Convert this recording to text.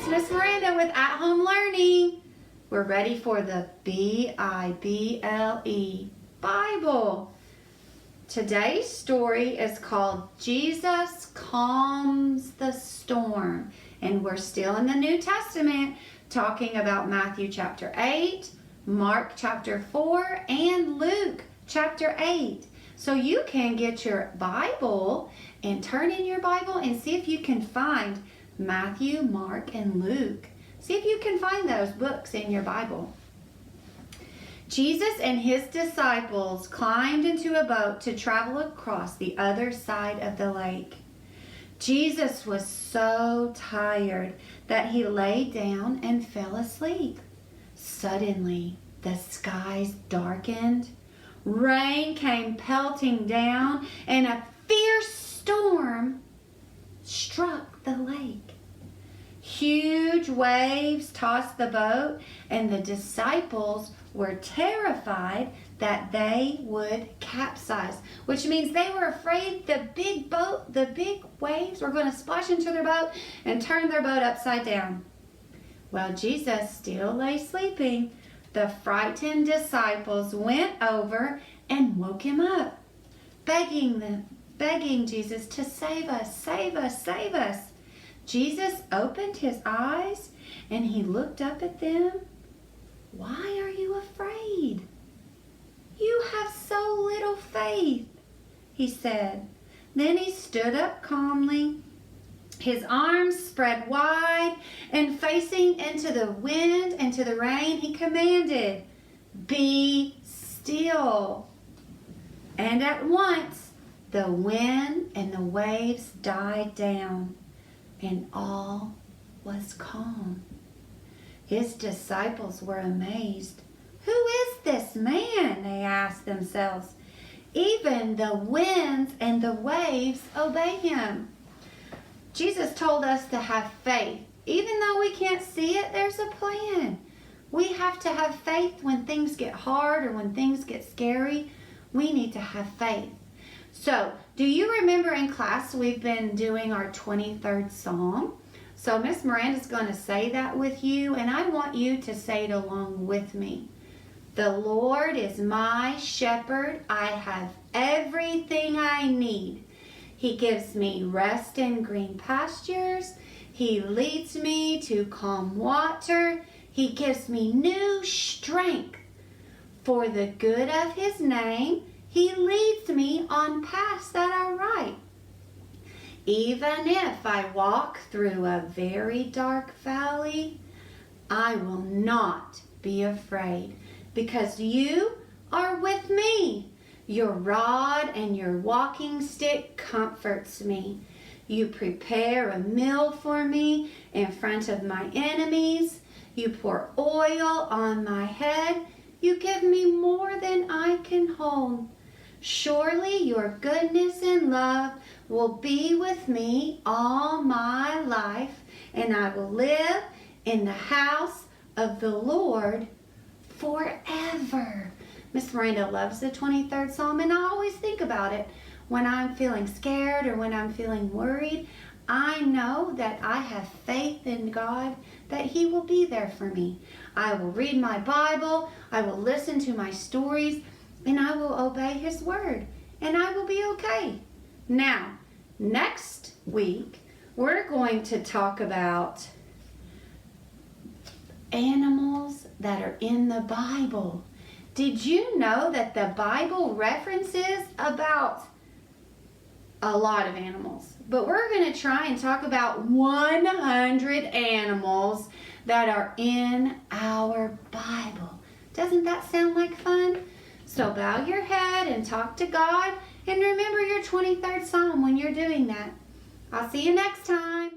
it's Miss Miranda with At Home Learning. We're ready for the B-I-B-L-E, Bible. Today's story is called Jesus Calms the Storm. And we're still in the New Testament talking about Matthew chapter 8, Mark chapter 4, and Luke chapter 8. So you can get your Bible and turn in your Bible and see if you can find Matthew, Mark, and Luke. See if you can find those books in your Bible. Jesus and his disciples climbed into a boat to travel across the other side of the lake. Jesus was so tired that he lay down and fell asleep. Suddenly, the skies darkened. Rain came pelting down, and a fierce storm struck the lake. Huge waves tossed the boat, and the disciples were terrified that they would capsize, which means they were afraid the big waves were going to splash into their boat and turn their boat upside down. While Jesus still lay sleeping, the frightened disciples went over and woke him up, begging Jesus to save us, save us, save us. Jesus opened his eyes and he looked up at them. "Why are you afraid? You have so little faith," he said. Then he stood up calmly, his arms spread wide, and facing into the wind and to the rain, he commanded, "Be still." And at once, the wind and the waves died down, and all was calm. His disciples were amazed. "Who is this man?" they asked themselves. "Even the winds and the waves obey him." Jesus told us to have faith. Even though we can't see it, there's a plan. We have to have faith when things get hard or when things get scary. We need to have faith. So, do you remember in class we've been doing our 23rd Psalm? So Miss Miranda's going to say that with you, and I want you to say it along with me. "The Lord is my shepherd. I have everything I need. He gives me rest in green pastures. He leads me to calm water. He gives me new strength. For the good of his name, he leads me on paths that are right. Even if I walk through a very dark valley, I will not be afraid, because you are with me. Your rod and your walking stick comforts me. You prepare a meal for me in front of my enemies. You pour oil on my head. You give me more than I can hold. Surely your goodness and love will be with me all my life, and I will live in the house of the Lord forever." Miss Miranda loves the 23rd Psalm, and I always think about it when I'm feeling scared or when I'm feeling worried. I know that I have faith in God, that he will be there for me. I will read my Bible, I will listen to my stories, and I will obey his word, and I will be okay. Now, next week, we're going to talk about animals that are in the Bible. Did you know that the Bible references about a lot of animals? But we're going to try and talk about 100 animals that are in our Bible. Doesn't that sound like fun? So bow your head and talk to God, and remember your 23rd Psalm when you're doing that. I'll see you next time.